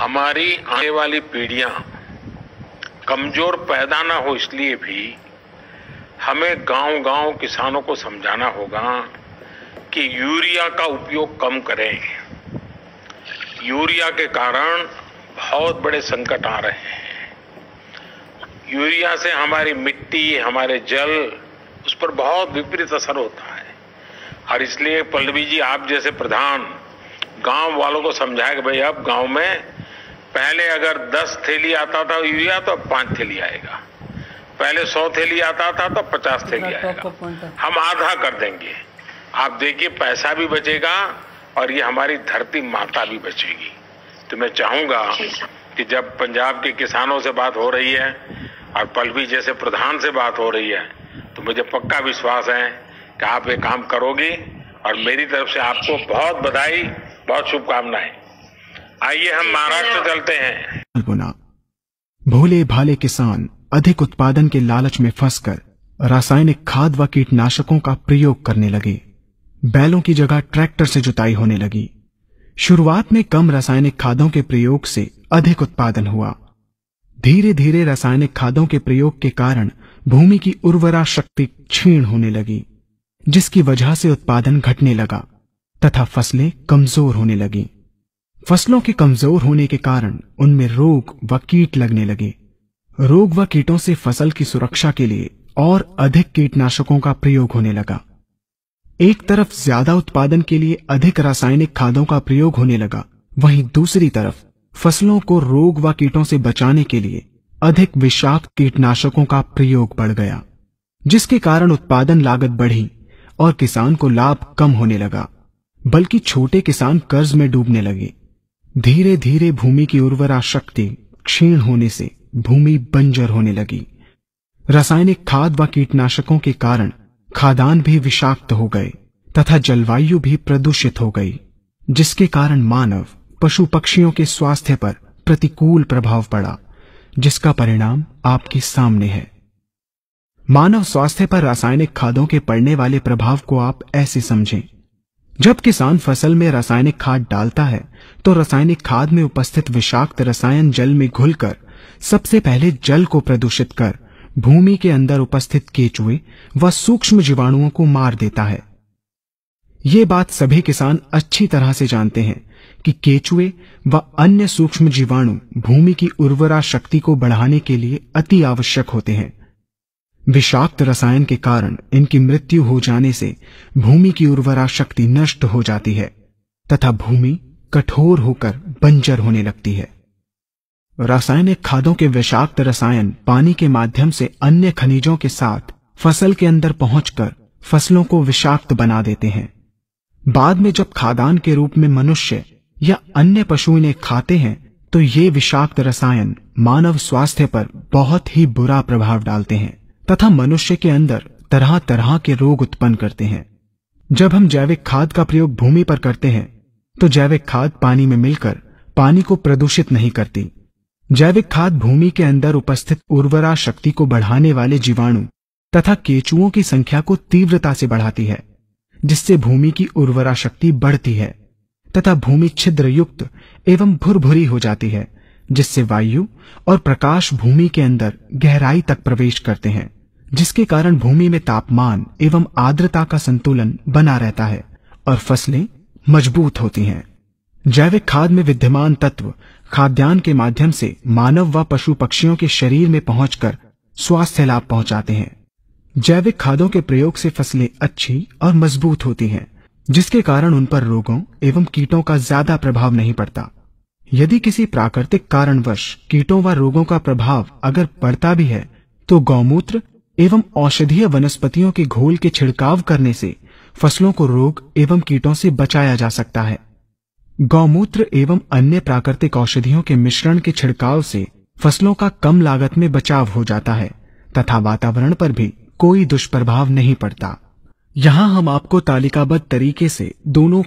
हमारी आने वाली पीढ़ियां कमजोर पैदा ना हो, इसलिए भी हमें गांव-गांव किसानों को समझाना होगा कि यूरिया का उपयोग कम करें। यूरिया के कारण बहुत बड़े संकट आ रहे हैं। यूरिया से हमारी मिट्टी, हमारे जल, उस पर बहुत विपरीत असर होता है। और इसलिए पल्लवी जी, आप जैसे प्रधान गांव वालों को समझाए कि भाई अब गांव में पहले अगर 10 थैली आता था यूरिया तो अब 5 थैली आएगा, पहले 100 थैली आता था तो 50 थैली आएगा, हम आधा कर देंगे। आप देखिए पैसा भी बचेगा और ये हमारी धरती माता भी बचेगी। तो मैं चाहूंगा कि जब पंजाब के किसानों से बात हो रही है और पल्लवी जैसे प्रधान से बात हो रही है, तो मुझे पक्का विश्वास है कि आप ये काम करोगी और मेरी तरफ से आपको बहुत बधाई, बहुत शुभकामनाएं। आइए हम महाराष्ट्र चलते हैं। भोले भाले किसान अधिक उत्पादन के लालच में फंसकर रासायनिक खाद व कीटनाशकों का प्रयोग करने लगे। बैलों की जगह ट्रैक्टर से जुताई होने लगी। शुरुआत में कम रासायनिक खादों के प्रयोग से अधिक उत्पादन हुआ। धीरे धीरे रासायनिक खादों के प्रयोग के कारण भूमि की उर्वरा शक्ति क्षीण होने लगी, जिसकी वजह से उत्पादन घटने लगा तथा फसलें कमजोर होने लगी। फसलों के कमजोर होने के कारण उनमें रोग व कीट लगने लगे। रोग व कीटों से फसल की सुरक्षा के लिए और अधिक कीटनाशकों का प्रयोग होने लगा। एक तरफ ज्यादा उत्पादन के लिए अधिक रासायनिक खादों का प्रयोग होने लगा, वहीं दूसरी तरफ फसलों को रोग व कीटों से बचाने के लिए अधिक विषाक्त कीटनाशकों का प्रयोग बढ़ गया, जिसके कारण उत्पादन लागत बढ़ी और किसान को लाभ कम होने लगा, बल्कि छोटे किसान कर्ज में डूबने लगे। धीरे धीरे भूमि की उर्वरा शक्ति क्षीण होने से भूमि बंजर होने लगी। रासायनिक खाद व कीटनाशकों के कारण खाद्यान्न भी विषाक्त हो गए तथा जलवायु भी प्रदूषित हो गई, जिसके कारण मानव, पशु पक्षियों के स्वास्थ्य पर प्रतिकूल प्रभाव पड़ा, जिसका परिणाम आपके सामने है। मानव स्वास्थ्य पर रासायनिक खादों के पड़ने वाले प्रभाव को आप ऐसे समझें। जब किसान फसल में रासायनिक खाद डालता है तो रासायनिक खाद में उपस्थित विषाक्त रसायन जल में घुलकर सबसे पहले जल को प्रदूषित कर भूमि के अंदर उपस्थित केचुए व सूक्ष्म जीवाणुओं को मार देता है। ये बात सभी किसान अच्छी तरह से जानते हैं कि केचुए व अन्य सूक्ष्म जीवाणु भूमि की उर्वरा शक्ति को बढ़ाने के लिए अति आवश्यक होते हैं। विषाक्त रसायन के कारण इनकी मृत्यु हो जाने से भूमि की उर्वरा शक्ति नष्ट हो जाती है तथा भूमि कठोर होकर बंजर होने लगती है। रासायनिक खादों के विषाक्त रसायन पानी के माध्यम से अन्य खनिजों के साथ फसल के अंदर पहुंचकर फसलों को विषाक्त बना देते हैं। बाद में जब खाद्यान्न के रूप में मनुष्य या अन्य पशु इन्हें खाते हैं तो ये विषाक्त रसायन मानव स्वास्थ्य पर बहुत ही बुरा प्रभाव डालते हैं तथा मनुष्य के अंदर तरह तरह के रोग उत्पन्न करते हैं। जब हम जैविक खाद का प्रयोग भूमि पर करते हैं तो जैविक खाद पानी में मिलकर पानी को प्रदूषित नहीं करती। जैविक खाद भूमि के अंदर उपस्थित उर्वरा शक्ति को बढ़ाने वाले जीवाणु तथा केचुओं की संख्या को तीव्रता से बढ़ाती है, जिससे भूमि की उर्वरा शक्ति बढ़ती है तथा भूमि छिद्र युक्त एवं भुरभुरी हो जाती है, जिससे वायु और प्रकाश भूमि के अंदर गहराई तक प्रवेश करते हैं, जिसके कारण भूमि में तापमान एवं आर्द्रता का संतुलन बना रहता है और फसलें मजबूत होती हैं। जैविक खाद में विद्यमान तत्व खाद्यान्न के माध्यम से मानव व पशु पक्षियों के शरीर में पहुंचकर स्वास्थ्य लाभ पहुंचाते हैं। जैविक खादों के प्रयोग से फसलें अच्छी और मजबूत होती हैं, जिसके कारण उन पर रोगों एवं कीटों का ज्यादा प्रभाव नहीं पड़ता। यदि किसी प्राकृतिक कारणवश कीटों व रोगों का प्रभाव अगर पड़ता भी है तो गौमूत्र एवं औषधीय वनस्पतियों के घोल के छिड़काव करने से फसलों को रोग एवं कीटों से बचाया जा सकता है। गौमूत्र एवं अन्य प्राकृतिक औषधियों के मिश्रण के छिड़काव से फसलों का कम लागत में बचाव हो जाता है तथा वातावरण पर भी कोई दुष्प्रभाव नहीं पड़ता। यहाँ हम आपको तालिकाबद्ध तरीके से दोनों